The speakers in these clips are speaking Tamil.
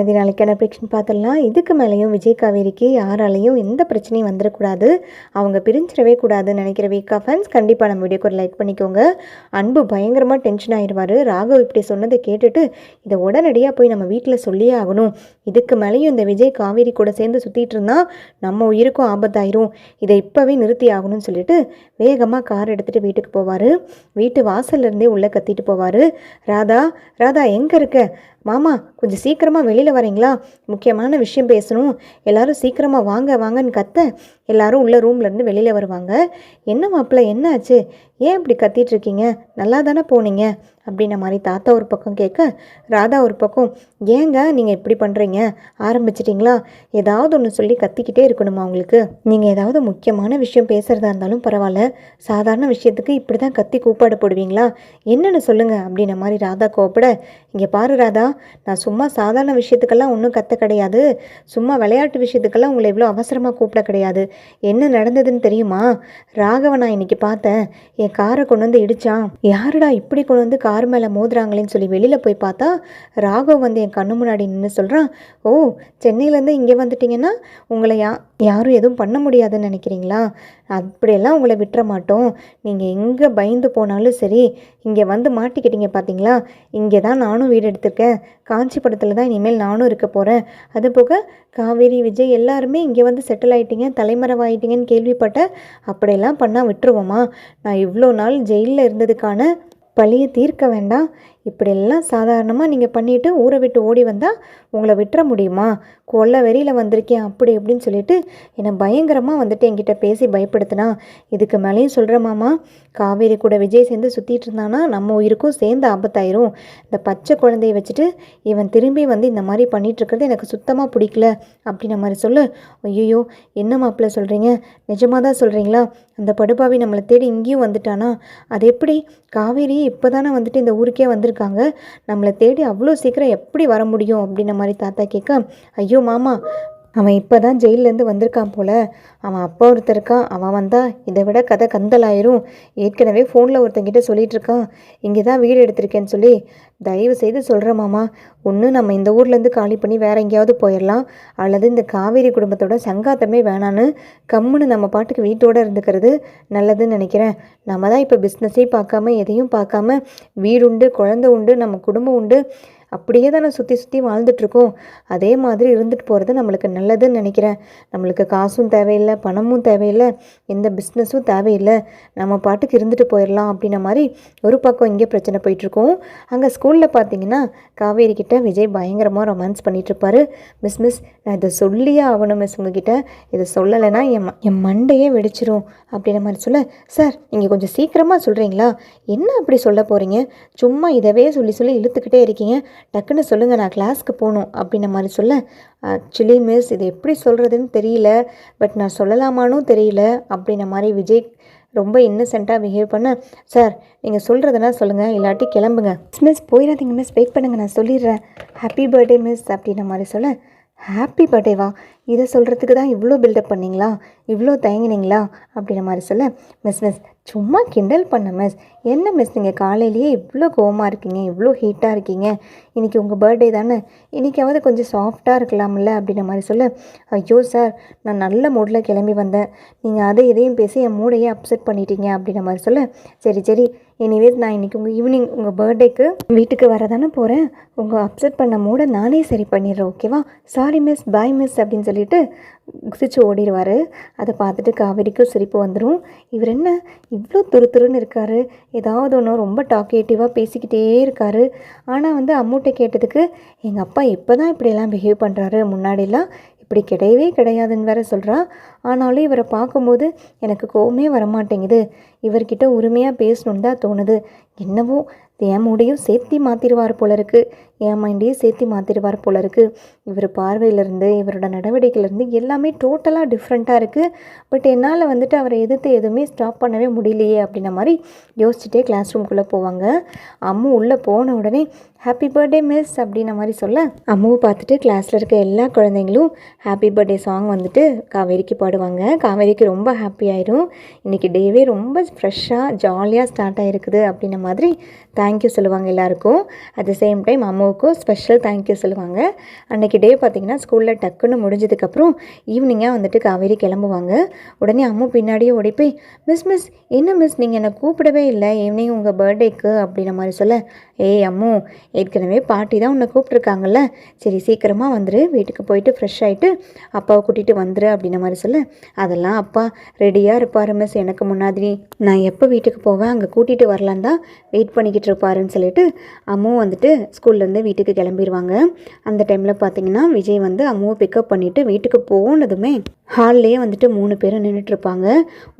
அது நாளைக்கான ப்ரிடிக்ஷன் பார்த்துடலாம். இதுக்கு மேலேயும் விஜய் காவேரிக்கு யாராலையும் எந்த பிரச்சனையும் வந்துடக்கூடாது, அவங்க பிரிஞ்சிடவே கூடாதுன்னு நினைக்கிற வீக்கா ஃபேன்ஸ் கண்டிப்பாக நம்ம வீடியோக்கு ஒரு லைக் பண்ணிக்கோங்க. அன்பு பயங்கரமாக டென்ஷன் ஆயிடுவார். ராகவ் இப்படி சொன்னதை கேட்டுட்டு இதை உடனடியாக போய் நம்ம வீட்டில் சொல்லியே ஆகணும், இதுக்கு மேலேயும் இந்த விஜய் காவேரி கூட சேர்ந்து சுற்றிட்டு இருந்தால் நம்ம உயிருக்கும் ஆபத்தாயிரும், இதை இப்போவே நிறுத்தி ஆகணும்னு சொல்லிட்டு வேகமாக கார் எடுத்துகிட்டு வீட்டுக்கு போவார். வீட்டு வாசல்லேருந்தே உள்ளே கத்திட்டு போவார். ராதா ராதா எங்கே இருக்க? மாமா கொஞ்சம் சீக்கிரமாக வெளியில் வரீங்களா, முக்கியமான விஷயம் பேசணும், எல்லாரும் சீக்கிரமாக வாங்க வாங்கன்னு கத்த எல்லாரும் உள்ள ரூம்லேருந்து வெளியில் வருவாங்க. என்ன மாப்பிள்ள என்ன ஆச்சு, ஏன் இப்படி கத்திட்டு இருக்கீங்க, நல்லா தானே போனீங்க அப்படின்ன மாதிரி தாத்தா ஒரு பக்கம் கேட்க, ராதா ஒரு பக்கம் ஏங்க நீங்கள் இப்படி பண்ணுறீங்க, ஆரம்பிச்சிட்டிங்களா, ஏதாவது ஒன்று சொல்லி கத்திக்கிட்டே இருக்கணுமா உங்களுக்கு, நீங்கள் ஏதாவது முக்கியமான விஷயம் பேசுகிறதா இருந்தாலும் பரவாயில்ல, சாதாரண விஷயத்துக்கு இப்படி தான் கத்தி கூப்பாடு போடுவீங்களா, என்னென்னு சொல்லுங்கள் அப்படின்ன மாதிரி ராதா கோப்பட, இங்கே பாரு ராதா, நான் சும்மா சாதாரண விஷயத்துக்கெல்லாம் ஒன்றும் கத்த கிடையாது, சும்மா விளையாட்டு விஷயத்துக்கெல்லாம் உங்களை இவ்வளோ அவசரமாக கூப்பிட கிடையாது, என்ன நடந்ததுன்னு தெரியுமா, ராகவ நான் இன்னைக்கு பார்த்தேன், என் காரை கொண்டு வந்து இடிச்சான், யாருடா இப்படி கொண்டு வந்து கார் மேலே மோதுறாங்களேன்னு சொல்லி வெளியில் போய் பார்த்தா ராகவ் வந்து என் கண்ணு முன்னாடி நின்று சொல்கிறான், ஓ சென்னையிலேருந்து இங்கே வந்துட்டிங்கன்னா உங்களை யாரும் எதுவும் பண்ண முடியாதுன்னு நினைக்கிறீங்களா, அப்படியெல்லாம் உங்களை விட்டுற மாட்டோம், நீங்கள் எங்கே பயந்து போனாலும் சரி இங்கே வந்து மாட்டிக்கிட்டீங்க பார்த்தீங்களா, இங்கே தான் நானும் வீடு எடுத்திருக்கேன், காஞ்சிபுரத்தில் தான் இனிமேல் நானும் இருக்க போகிறேன், அது போக காவேரி விஜய் எல்லாருமே இங்கே வந்து செட்டில் ஆகிட்டீங்க, தலைமறைவாயிட்டீங்கன்னு கேள்விப்பட்டேன், அப்படியெல்லாம் பண்ணால் விட்டுருவோமா, நான் இவ்வளோ நாள் ஜெயிலில் இருந்ததுக்கான பழியை தீர்க்க வேண்டாம், இப்படியெல்லாம் சாதாரணமாக நீங்கள் பண்ணிவிட்டு ஊரை விட்டு ஓடி வந்தால் உங்களை விட்டுற முடியுமா, கொல்ல வெறியில் வந்திருக்கேன் அப்படி அப்படின்னு சொல்லிட்டு என்னை பயங்கரமாக வந்துட்டு என்கிட்ட பேசி பயப்படுத்தினா, இதுக்கு மேலேயும் சொல்கிற மாமா, காவேரி கூட விஜய் சேர்ந்து சுற்றிட்டு இருந்தானா நம்ம உயிருக்கும் சேர்ந்து ஆபத்தாயிரும், இந்த பச்சை குழந்தைய வச்சுட்டு இவன் திரும்பி வந்து இந்த மாதிரி பண்ணிகிட்ருக்கிறது எனக்கு சுத்தமாக பிடிக்கல அப்படின்ன மாதிரி சொல்லு, ஐயோ என்ன மாப்பிள்ள சொல்கிறீங்க, நிஜமாக தான் சொல்கிறீங்களா, அந்த படுபாவி நம்மளை தேடி இங்கேயும் வந்துட்டானா, அது எப்படி, காவேரி இப்போ தானே வந்துட்டு இந்த ஊருக்கே வந்திருக்காங்க, நம்மளை தேடி அவ்வளோ சீக்கிரம் எப்படி வர முடியும் அப்படின்ன மாதிரி தாத்தா கேட்க, ஐயோ மாமா அவன் இப்போ தான் ஜெயிலேருந்து வந்திருக்கான் போல், அவன் அப்பா ஒருத்தர் இருக்கான், அவன் வந்தால் இதை விட கதை கந்தலாயிரும், ஏற்கனவே ஃபோனில் ஒருத்தங்கிட்ட சொல்லிகிட்டு இருக்கான் இங்கே தான் வீடு எடுத்திருக்கேன்னு சொல்லி, தயவு செய்து சொல்கிற மாமா, ஒன்று நம்ம இந்த ஊர்லேருந்து காலி பண்ணி வேறு எங்கேயாவது போயிடலாம், அல்லது இந்த காவேரி குடும்பத்தோட சங்காத்தமே வேணான்னு கம்முன்னு நம்ம பாட்டுக்கு வீட்டோடு இருந்துக்கிறது நல்லதுன்னு நினைக்கிறேன், நம்ம தான் இப்போ பிஸ்னஸே பார்க்காம எதையும் பார்க்காம வீடு உண்டு குழந்தை உண்டு நம்ம குடும்பம் உண்டு அப்படியே தானே சுற்றி சுற்றி வாழ்ந்துட்டுருக்கோம், அதே மாதிரி இருந்துட்டு போகிறது நம்மளுக்கு நல்லதுன்னு நினைக்கிறேன், நம்மளுக்கு காசும் தேவையில்லை, பணமும் தேவையில்லை, எந்த பிஸ்னஸும் தேவையில்லை, நம்ம பாட்டுக்கு இருந்துட்டு போயிடலாம் அப்படின்ன மாதிரி ஒரு பக்கம் இங்கே பிரச்சனை போயிட்டுருக்கோம். அங்கே ஸ்கூலில் பார்த்தீங்கன்னா காவேரி கிட்ட விஜய் பயங்கரமாக ரொமான்ஸ் பண்ணிகிட்ருப்பாரு. மிஸ் நான் இதை சொல்லியே ஆகணும் மிஸ், உங்ககிட்ட இதை சொல்லலைன்னா என் மண்டையே வெடிச்சிரும் அப்படின்ன மாதிரி சொல்ல, சார் நீங்கள் கொஞ்சம் சீக்கிரமாக சொல்கிறீங்களா, என்ன அப்படி சொல்ல போகிறீங்க, சும்மா இதவே சொல்லி சொல்லி இழுத்துக்கிட்டே இருக்கீங்க, டக்குன்னு சொல்லுங்கள் நான் கிளாஸ்க்கு போகணும் அப்படின்ன மாதிரி சொல்ல, ஆக்சுவலி மிஸ் இது எப்படி சொல்கிறதுன்னு தெரியல, பட் நான் சொல்லலாமானும் தெரியல அப்படின்ன மாதிரி விஜய் ரொம்ப இன்னசென்ட்டாக பிஹேவ் பண்ண, சார் நீங்கள் சொல்கிறதுனா சொல்லுங்கள் இல்லாட்டி கிளம்புங்க, மிஸ் போயிடாதீங்க மிஸ், வெயிட் பண்ணுங்கள் நான் சொல்லிடுறேன், ஹாப்பி பர்த்டே மிஸ் அப்படின்ன மாதிரி சொல்ல, ஹாப்பி பர்த்டேவா, இதை சொல்கிறதுக்கு தான் இவ்வளோ பில்டப் பண்ணிங்களா, இவ்வளோ தயங்கினீங்களா அப்படின்ன மாதிரி சொல்ல, மிஸ் சும்மா கிண்டல் பண்ண மிஸ், என்ன மிஸ் நீங்கள் காலையிலேயே இவ்வளோ கோவமாக இருக்கீங்க, இவ்வளோ ஹீட்டாக இருக்கீங்க, இன்றைக்கி உங்கள் பர்த்டே தானே, இன்றைக்காவது கொஞ்சம் சாஃப்டாக இருக்கலாம்ல அப்படின்ன மாதிரி சொல்ல, ஐயோ சார் நான் நல்ல மூடில் கிளம்பி வந்தேன், நீங்கள் அதை இதையும் பேசி என் மூடையே அப்செட் பண்ணிட்டீங்க அப்படின்ன மாதிரி சொல்ல, சரி எனிவேஸ் நான் இன்றைக்கி உங்கள் ஈவினிங் உங்கள் பர்த்டேக்கு வீட்டுக்கு வர தானே போகிறேன், உங்கள் அப்செட் பண்ண மூடை நானே சரி பண்ணிடுறேன் ஓகேவா, சாரி மிஸ் பாய் மிஸ் அப்படின்னு சொல்லிட்டு குதிச்சு ஓடிடுவார். அதை பார்த்துட்டு காவேரிக்கும் சிரிப்பு வந்துடும், இவர் என்ன இவ்வளோ துருத்துருன்னு இருக்கார், ஏதாவது ஒன்று ரொம்ப டாக்கேட்டிவாக பேசிக்கிட்டே இருக்கார், ஆனால் வந்து அம்மூட்டை கேட்டதுக்கு எங்கள் அப்பா இப்போ தான் இப்படியெல்லாம் பிஹேவ் பண்ணுறாரு, முன்னாடிலாம் இப்படி கிடையவே கிடையாதுன்னு வேற சொல்கிறா, ஆனாலும் இவரை பார்க்கும்போது எனக்கு கோவமே வரமாட்டேங்குது, இவர்கிட்ட உரிமையாக பேசணுன்னு தான் தோணுது, என்னவோ என் மூடையும் சேர்த்தி மாற்றிடுவார் போல இருக்குது, என் மைண்டையும் சேர்த்தி மாற்றிடுவார் போல இருக்குது, இவர் பார்வையிலேருந்து இவரோட நடவடிக்கையிலேருந்து எல்லாமே டோட்டலாக டிஃப்ரெண்ட்டாக இருக்குது, பட் என்னால் வந்துட்டு அவரை எதிர்த்து எதுவுமே ஸ்டாப் பண்ணவே முடியலையே அப்படின்ன மாதிரி யோசிச்சுட்டே கிளாஸ் ரூம்குள்ளே போவாங்க. அம்மு உள்ளே போன உடனே ஹாப்பி பர்த்டே மிஸ் அப்படின்ன மாதிரி சொல்ல, அம்முவை பார்த்துட்டு கிளாஸில் இருக்க எல்லா குழந்தைங்களும் ஹாப்பி பர்த்டே சாங் வந்துட்டு காவேரிக்கு பாடுவாங்க. காவேரிக்கு ரொம்ப ஹாப்பி ஆயிரும், இன்றைக்கி டேவே ரொம்ப ஃப்ரெஷ்ஷாக ஜாலியாக ஸ்டார்ட் ஆகிருக்குது அப்படின்ன மாதிரி தேங்க்யூ சொல்லுவாங்க எல்லாருக்கும். அட் த சேம் டைம் அம்முவை அம்மாவுக்கும் ஸ்பெஷல் தேங்க்யூ சொல்லுவாங்க. அன்றைக்கி டே பார்த்திங்கன்னா ஸ்கூலில் டக்குன்னு முடிஞ்சதுக்கப்புறம் ஈவினிங்காக வந்துட்டு காவேரி கிளம்புவாங்க. உடனே அம்மு பின்னாடியே ஓடி போய், மிஸ் மிஸ் என்ன மிஸ் நீங்கள் என்னை கூப்பிடவே இல்லை ஈவினிங் உங்கள் பர்த்டேக்கு அப்படின்ற மாதிரி சொல்ல, ஏய் அம்மு, ஏற்கனவே பாட்டி தான் உன்னை கூப்பிட்ருக்காங்கல்ல, சரி சீக்கிரமாக வந்துரு, வீட்டுக்கு போயிட்டு ஃப்ரெஷ் ஆகிட்டு அப்பாவை கூட்டிகிட்டு வந்துரு அப்படின்ற மாதிரி சொல்ல, அதெல்லாம் அப்பா ரெடியாக இருப்பார் மிஸ், எனக்கு முன்னாடி நான் எப்போ வீட்டுக்கு போவேன் அங்கே கூட்டிகிட்டு வரலான் தான் வெயிட் பண்ணிக்கிட்டு இருப்பாருன்னு சொல்லிட்டு அம்முவும் வந்துட்டு ஸ்கூல்லேருந்து வீட்டுக்கு கிளம்பிடுவாங்க. அந்த டைமில் பார்த்தீங்கன்னா விஜய் வந்து அம்முவை பிக்கப் பண்ணிவிட்டு வீட்டுக்கு போனதுமே ஹால்லேயே வந்துட்டு 3 பேரும் நின்றுட்டுருப்பாங்க.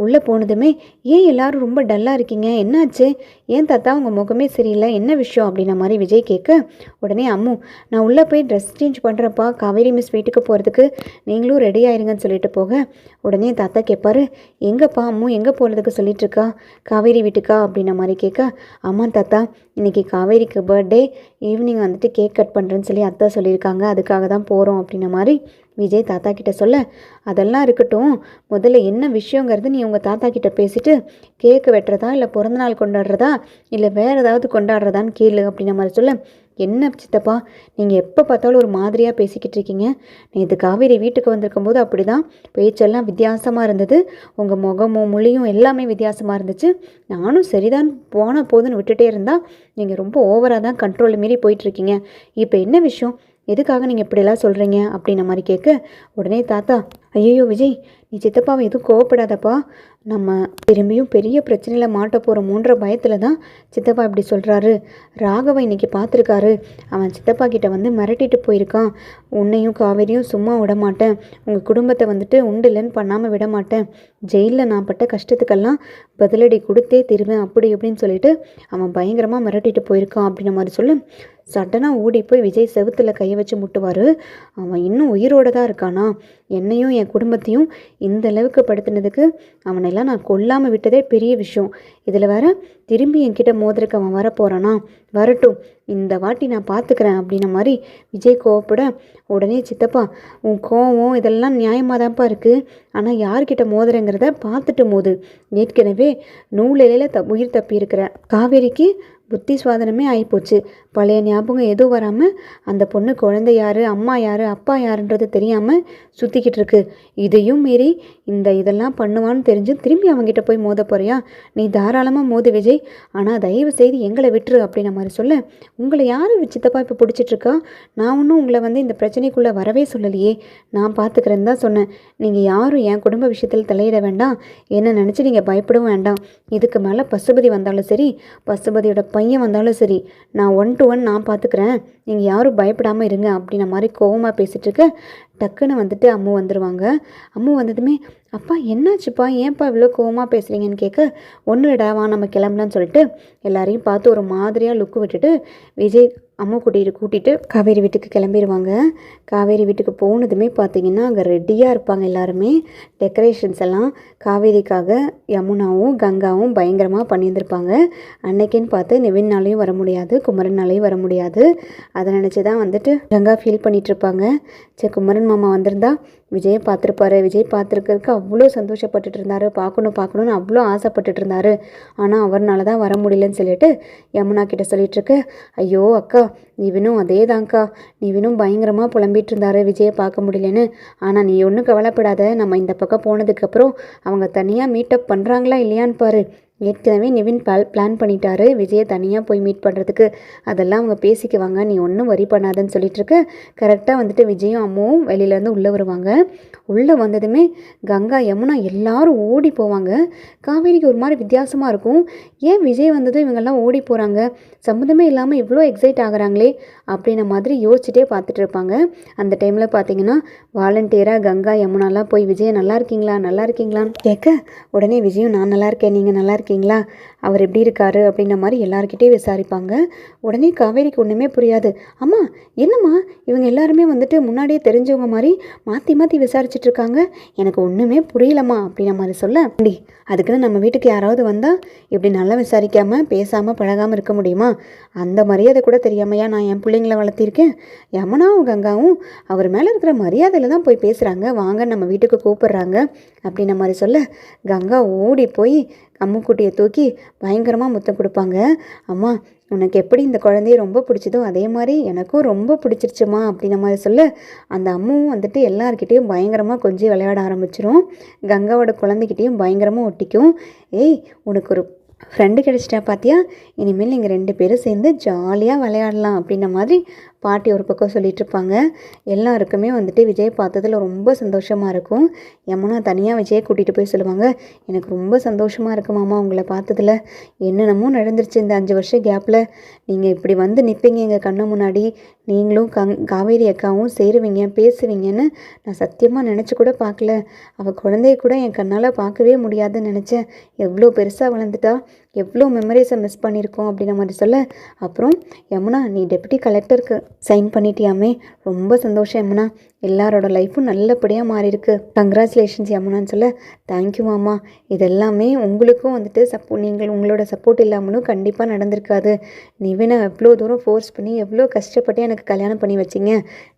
உள்ளே போனதுமே, ஏன் எல்லோரும் ரொம்ப டல்லாக இருக்கீங்க, என்னாச்சு, ஏன் தாத்தா உங்கள் முகமே சரியில்லை, என்ன விஷயம் அப்படின்ன மாதிரி விஜய் கேட்க, உடனே அம்மு, நான் உள்ளே போய் ட்ரெஸ் சேஞ்ச் பண்ணுறப்பா, காவேரி மிஸ் வீட்டுக்கு போகிறதுக்கு நீங்களும் ரெடி ஆயிருங்கன்னு சொல்லிட்டு போக, உடனே தாத்தா கேட்பாரு, எங்கப்பா அம்மு எங்கே போகிறதுக்கு சொல்லிட்டுருக்கா, காவேரி வீட்டுக்கா அப்படின்ன மாதிரி கேட்க, ஆமாம் தாத்தா, இன்றைக்கி காவேரிக்கு பர்த்டே, ஈவினிங் வந்துட்டு கேக் கட் பண்ணுறேன்னு சொல்லி அத்தா சொல்லியிருக்காங்க, அதுக்காக தான் போகிறோம் அப்படின்ன மாதிரி விஜய் தாத்தா கிட்ட சொல்ல, அதெல்லாம் இருக்கட்டும், முதல்ல என்ன விஷயங்கிறது நீ உங்கள் தாத்தா கிட்ட பேசிட்டு கேக்கு வெட்டுறதா இல்லை பிறந்தநாள் கொண்டாடுறதா இல்லை வேறு ஏதாவது கொண்டாடுறதான்னு கேளு அப்படின்ன மாதிரி சொல்ல, என்ன சித்தப்பா நீங்கள் எப்போ பார்த்தாலும் ஒரு மாதிரியாக பேசிக்கிட்டு இருக்கீங்க, நேற்று காவேரி வீட்டுக்கு வந்திருக்கும் போது அப்படி தான் பேச்செல்லாம் வித்தியாசமாக இருந்தது, உங்கள் முகமும் மொழியும் எல்லாமே வித்தியாசமாக இருந்துச்சு, நானும் சரிதான் போன போதுன்னு விட்டுட்டே இருந்தால் நீங்கள் ரொம்ப ஓவராக தான் கண்ட்ரோல் மீறி போயிட்டுருக்கீங்க, இப்போ என்ன விஷயம், எதுக்காக நீங்கள் இப்படியெல்லாம் சொல்கிறீங்க அப்படின்ன மாதிரி கேட்க, உடனே தாத்தா, ஐயோ விஜய் நீ சித்தப்பாவை எதுவும் கோவப்படாதப்பா, நம்ம திரும்பியும் பெரிய பிரச்சனையில் மாட்ட போகிறோமோன்ற பயத்தில் தான் சித்தப்பா இப்படி சொல்கிறாரு, ராகவன் இன்றைக்கி பார்த்துருக்காரு, அவன் சித்தப்பா கிட்ட வந்து மிரட்டிட்டு போயிருக்கான், உன்னையும் காவேரியும் சும்மா விட மாட்டேன், உங்கள் குடும்பத்தை வந்துட்டு உண்டு இல்லைன்னு பண்ணாமல் விட மாட்டேன், ஜெயிலில் நான் பட்ட கஷ்டத்துக்கெல்லாம் பதிலடி கொடுத்தே திருவேன் அப்படி எப்படின்னு சொல்லிட்டு அவன் பயங்கரமாக மிரட்டிட்டு போயிருக்கான் அப்படின்ன மாதிரி சொல்லு. சடனாக ஓடி போய் விஜய் செவுத்தில் கையை வச்சு முட்டுவார். அவன் இன்னும் உயிரோடு தான் இருக்கானா, என்னையும் என் குடும்பத்தையும் இந்த அளவுக்கு படுத்தினதுக்கு அவனெல்லாம் நான் கொல்லாமல் விட்டதே பெரிய விஷயம், இதில் வேற திரும்பி என்கிட்ட மோதிரக்கு அவன் வரப்போகிறானா, வரட்டும், இந்த வாட்டி நான் பார்த்துக்கிறேன் அப்படின்ன மாதிரி விஜய் கோவப்பட, உடனே சித்தப்பா உன் கோவம் இதெல்லாம் நியாயமாக தான்ப்பா இருக்குது, ஆனால் யார்கிட்ட மோதுறங்கிறத பார்த்துட்டு மோது, ஏற்கனவே நூலிலையில் உயிர் தப்பி இருக்கிற காவேரிக்கு புத்தி சுவாதனமே ஆகிப்போச்சு, பழைய ஞாபகம் எதுவும் வராமல் அந்த பொண்ணு குழந்தை யார், அம்மா யார், அப்பா யாருன்றது தெரியாமல் சுற்றிக்கிட்டு இருக்கு, இதையும் மீறி இதெல்லாம் பண்ணுவான்னு தெரிஞ்சு திரும்பி அவங்ககிட்ட போய் மோத போறியா, நீ தாராளமாக மோது விஜய், ஆனால் தயவு செய்து எங்களை விட்டுரு அப்படின்ன மாதிரி சொல்ல, உங்களை யார் சித்தப்பா இப்போ பிடிச்சிட்ருக்கா, நான் ஒன்றும் உங்களை வந்து இந்த பிரச்சனைக்குள்ளே வரவே சொல்லலையே, நான் பார்த்துக்கிறேன்னு தான் சொன்னேன், நீங்கள் யாரும் என் குடும்ப விஷயத்தில் தலையிட வேண்டாம், என்ன நினச்சி நீங்கள் பயப்படவும் வேண்டாம், இதுக்கு மேலே பசுபதி வந்தாலும் சரி பசுபதியோட பையன் வந்தாலும் சரி நான் 1 to 1 நான் பார்த்துக்கிறேன், நீங்கள் யாரும் பயப்படாமல் இருங்க அப்படின்ன மாதிரி கோவமாக பேசிகிட்டு இருக்க, டக்குன்னு வந்துட்டு அம்மு வந்துடுவாங்க. அம்மு வந்ததுமே, அப்பா என்னாச்சுப்பா, ஏன்ப்பா இவ்வளோ கோவமாக பேசுகிறீங்கன்னு கேட்க, ஒன்றும் இல்லடா வா நம்ம கிளம்பலான்னு சொல்லிட்டு எல்லாரையும் பார்த்து ஒரு மாதிரியாக லுக்கு விட்டுட்டு விஜய் அம்மு கூட்டிகிட்டு காவேரி வீட்டுக்கு கிளம்பிடுவாங்க. காவேரி வீட்டுக்கு போனதுமே பார்த்தீங்கன்னா அங்கே ரெடியாக இருப்பாங்க எல்லாருமே, டெக்கரேஷன்ஸ் எல்லாம் காவேரிக்காக யமுனாவும் கங்காவும் பயங்கரமாக பண்ணியிருந்திருப்பாங்க. அன்னைக்குன்னு பார்த்து நிவின்னாலையும் வர முடியாது, குமரனாலையும் வர முடியாது, அதை நினச்சி தான் வந்துட்டு கங்கா ஃபீல் பண்ணிகிட்ருப்பாங்க. சரி குமரன் மாமா வந்திருந்தா விஜயை பார்த்துருப்பாரு, விஜய் பார்த்துருக்கிறதுக்கு அவ்வளோ சந்தோஷப்பட்டுட்டு இருந்தார், பார்க்கணுன்னு அவ்வளோ ஆசைப்பட்டுட்டு இருந்தார், ஆனால் அவர்னால தான் வர முடியலன்னு சொல்லிட்டு யமுனா கிட்ட சொல்லிகிட்ருக்கு, ஐயோ அக்கா நிவினும் அதே தான்க்கா, நிவினும் பயங்கரமாக புலம்பிகிட்டு இருந்தார் விஜயை பார்க்க முடியலன்னு, ஆனால் நீ ஒன்றும் கவலைப்படாத, நம்ம இந்த பக்கம் போனதுக்கப்புறம் அவங்க தனியாக மீட்டப் பண்ணுறாங்களா இல்லையான்னு பாரு, ஏற்கனவே நிவின் பிளான் பண்ணிட்டாரு விஜயை தனியாக போய் மீட் பண்ணுறதுக்கு, அதெல்லாம் அவங்க பேசிக்குவாங்க, நீ ஒன்றும் வரி பண்ணாதன்னு சொல்லிட்டுருக்கு. கரெக்டாக வந்துட்டு விஜயும் அம்மாவும் வெளியிலேருந்து உள்ளே வருவாங்க. உள்ளே வந்ததுமே கங்கா யமுனா எல்லாரும் ஓடி போவாங்க. காவேரிக்கு ஒரு மாதிரி வித்தியாசமாக இருக்கும், ஏன் விஜய் வந்ததும் இவங்கெல்லாம் ஓடி போகிறாங்க, சம்மந்தமே இல்லாமல் இவ்வளோ எக்ஸைட் ஆகுறாங்களே அப்படின்ன மாதிரி யோசிச்சுட்டே பார்த்துட்டு இருப்பாங்க. அந்த டைமில் பார்த்தீங்கன்னா வாலண்டியராக கங்கா யமுனாலாம் போய் விஜயை நல்லா இருக்கீங்களான்னு கேட்க, உடனே விஜயும் நான் நல்லா இருக்கேன், நீங்கள் நல்லா இருக்கீங்களா, அவர் எப்படி இருக்காரு அப்படின்ன மாதிரி எல்லாருக்கிட்டே விசாரிப்பாங்க. உடனே காவேரிக்கு ஒன்றுமே புரியாது, அம்மா என்னம்மா இவங்க எல்லாருமே வந்துட்டு முன்னாடியே தெரிஞ்சவங்க மாதிரி மாற்றி மாற்றி விசாரிச்சுட்டு இருக்காங்க, எனக்கு ஒன்றுமே புரியலம்மா அப்படின்ன மாதிரி சொல்ல, அதுக்குன்னு நம்ம வீட்டுக்கு யாராவது வந்தால் இப்படி நல்லா விசாரிக்காமல் பேசாமல் பழகாமல் இருக்க முடியுமா, அந்த மரியாதை கூட தெரியாமையா நான் என் பிள்ளைங்களை வளர்த்திருக்கேன், யமுனாவும் கங்காவும் அவர் மேலே இருக்கிற மரியாதையில் தான் போய் பேசுகிறாங்க, வாங்க நம்ம வீட்டுக்கு கூப்பிட்றாங்க அப்படின்ன மாதிரி சொல்ல, கங்கா ஓடி போய் அம்முக்குட்டியை தூக்கி பயங்கரமாக முத்தம் கொடுப்பாங்க. அம்மா உனக்கு எப்படி இந்த குழந்தைய ரொம்ப பிடிச்சதோ அதே மாதிரி எனக்கும் ரொம்ப பிடிச்சிருச்சுமா அப்படின்ன மாதிரி சொல்ல அந்த அம்மாவும் வந்துட்டு எல்லாருக்கிட்டேயும் பயங்கரமாக கொஞ்சம் விளையாட ஆரம்பிச்சிரும். கங்காவோட குழந்தைகிட்டேயும் பயங்கரமாக ஒட்டிக்கும். ஏய் உனக்கு ஒரு ஃப்ரெண்டு கிடச்சிட்டா பார்த்தியா, இனிமேல் நீங்கள் 2 பேரும் சேர்ந்து ஜாலியாக விளையாடலாம் அப்படின்ன மாதிரி பாட்டி ஒரு பக்கம் சொல்லிகிட்ருப்பாங்க. எல்லாருக்குமே வந்துட்டு விஜய் பார்த்ததில் ரொம்ப சந்தோஷமாக இருக்கும். யமுனா தனியாக விஜயை கூட்டிகிட்டு போய் சொல்லுவாங்க, எனக்கு ரொம்ப சந்தோஷமாக இருக்கு மாமா உங்களை பார்த்ததில். என்னென்னமோ நடந்துருச்சு இந்த 5 வருஷம் கேப்பில். நீங்கள் இப்படி வந்து நிற்பீங்க எங்கள் கண்ணு முன்னாடி, நீங்களும் காவேரி அக்காவும் சேருவீங்க பேசுவீங்கன்னு நான் சத்தியமாக நினச்சி கூட பார்க்கல. அவள் குழந்தைய கூட என் கண்ணால் பார்க்கவே முடியாதுன்னு நினச்சேன். எவ்வளோ பெருசாக வளர்ந்துட்டா, எவ்வளோ மெமரிஸை மிஸ் பண்ணியிருக்கோம் அப்படின்ன மாதிரி சொல்ல, அப்புறம் யமுனா நீ டெப்யூட்டி கலெக்டருக்கு சைன் பண்ணிட்டியாமே, ரொம்ப சந்தோஷம் யமுனா, எல்லாரோட லைஃப்பும் நல்லபடியாக மாறியிருக்கு, கங்க்ராச்சுலேஷன்ஸ் யமுனான்னு சொல்ல, தேங்க்யூ மாமா, இதெல்லாமே உங்களுக்கும் வந்துட்டு நீங்கள் உங்களோட சப்போர்ட் இல்லாமலும் கண்டிப்பாக நடந்திருக்காது. நிவினை எவ்வளோ தூரம் ஃபோர்ஸ் பண்ணி எவ்வளோ கஷ்டப்பட்டு எனக்கு கல்யாணம் பண்ணி வச்சிங்க,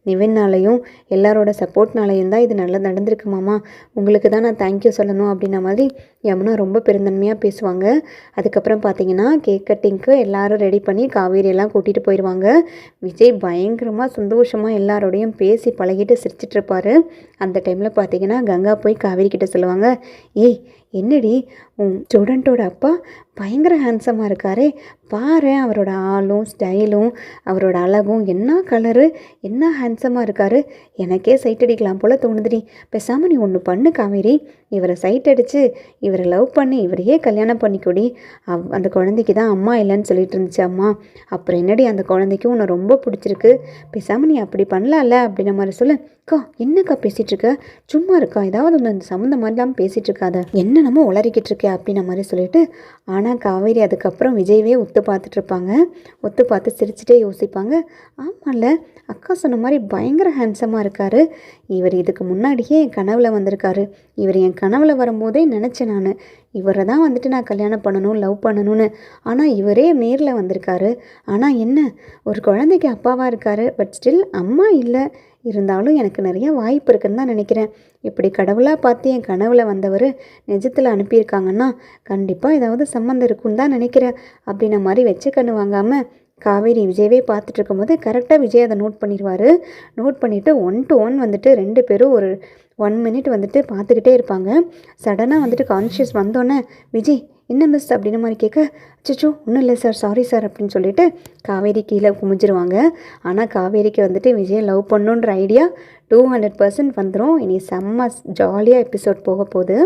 நிவின்னாலையும் எல்லாரோட சப்போர்ட்னாலையும் தான் இது நல்லா நடந்திருக்கு மாமா, உங்களுக்கு தான் நான் தேங்க்யூ சொல்லணும் அப்படின்ன மாதிரி யமுனா ரொம்ப பெருந்தன்மையாக பேசுவாங்க. அதுக்கப்புறம் பார்த்தீங்கன்னா கேக் கட்டிங்க்கு எல்லோரும் ரெடி பண்ணி காவேரியெல்லாம் கூட்டிகிட்டு போயிடுவாங்க. விஜய் பயங்கரமாக சந்தோஷமாக எல்லாரோடையும் பேசி பழகிட்டு சிரிச்சிட்ருப்பார். அந்த டைமில் பார்த்தீங்கன்னா கங்கா போய் காவேரி கிட்ட சொல்லுவாங்க, ஏய் என்னடி உன் ஸ்டூடெண்ட்டோட அப்பா பயங்கர ஹேண்ட்ஸமாக இருக்காரே, பாரு அவரோட ஆளும் ஸ்டைலும் அவரோட அழகும் என்ன கலரு, என்ன ஹேண்ட்ஸமாக இருக்கார், எனக்கே சைட் அடிக்கலாம் போல் தோணுதுடி. பேசாமல் நீ ஒன்று பண்ணு காவேரி, இவரை சைட் அடித்து இவரை லவ் பண்ணி இவரையே கல்யாணம் பண்ணிக்கொடி. அந்த குழந்தைக்கு தான் அம்மா இல்லைன்னு சொல்லிட்டு இருந்துச்சு அம்மா, அப்புறம் என்னடி அந்த குழந்தைக்கு உன்னை ரொம்ப பிடிச்சிருக்கு, பேசாமல் நீ அப்படி பண்ணலாம்ல அப்படின்ன மாதிரி சொல்ல, அக்கா என்னக்கா பேசிகிட்ருக்க, சும்மா இருக்கா, ஏதாவது ஒன்று அந்த சம்மந்தம் மாதிரிலாம் பேசிகிட்ருக்காத, என்னென்னமோ உளறிக்கிட்டு இருக்கே அப்படின்ன மாதிரி சொல்லிட்டு. ஆனால் காவேரி அதுக்கப்புறம் விஜயவே ஒத்து பார்த்துட்ருப்பாங்க. ஒத்து பார்த்து சிரிச்சுட்டே யோசிப்பாங்க, ஆமாம்ல அக்கா சொன்ன மாதிரி பயங்கர ஹேண்ட்ஸமாக இருக்கார், இவர் இதுக்கு முன்னாடியே என் கனவில் வந்திருக்காரு, இவர் என் கனவில் வரும்போதே நினச்சேன் நான் இவரை தான் வந்துட்டு நான் கல்யாணம் பண்ணணும் லவ் பண்ணணும்னு, ஆனால் இவரே நேரில் வந்திருக்காரு. ஆனால் என்ன ஒரு குழந்தைக்கு அப்பாவாக இருக்கார், பட் ஸ்டில் அம்மா இல்லை, இருந்தாலும் எனக்கு நிறைய வாய்ப்பு இருக்குன்னு தான் நினைக்கிறேன். இப்படி கடவுளாக பார்த்து என் கனவில் வந்தவர் நிஜத்தில் அனுப்பியிருக்காங்கன்னா கண்டிப்பாக ஏதாவது சம்மந்தம் இருக்குன்னு தான் நினைக்கிறேன் அப்படின்ன மாதிரி வச்ச கண்ணு வாங்காமல் காவேரி விஜயவே பார்த்துட்டு இருக்கும்போது கரெக்டாக விஜய் அதை நோட் பண்ணிடுவார். நோட் பண்ணிவிட்டு 1 to 1 வந்துட்டு 2 பேரும் ஒரு 1 minute வந்துட்டு பார்த்துக்கிட்டே இருப்பாங்க. சடனாக வந்துட்டு கான்ஷியஸ் வந்தோன்னே விஜய் என்ன மிஸ் அப்படின்ன மாதிரி கேட்க, அச்சோ ஒன்றும் இல்லை சார் சாரி சார் அப்படின்னு சொல்லிட்டு காவேரி கீழே குமிஞ்சிருவாங்க. ஆனால் காவேரிக்கு வந்துட்டு விஜய் லவ் பண்ணுன்ற ஐடியா 200% வந்துடும். இனி செம்ம ஜாலியாக எபிசோட் போக போகுது.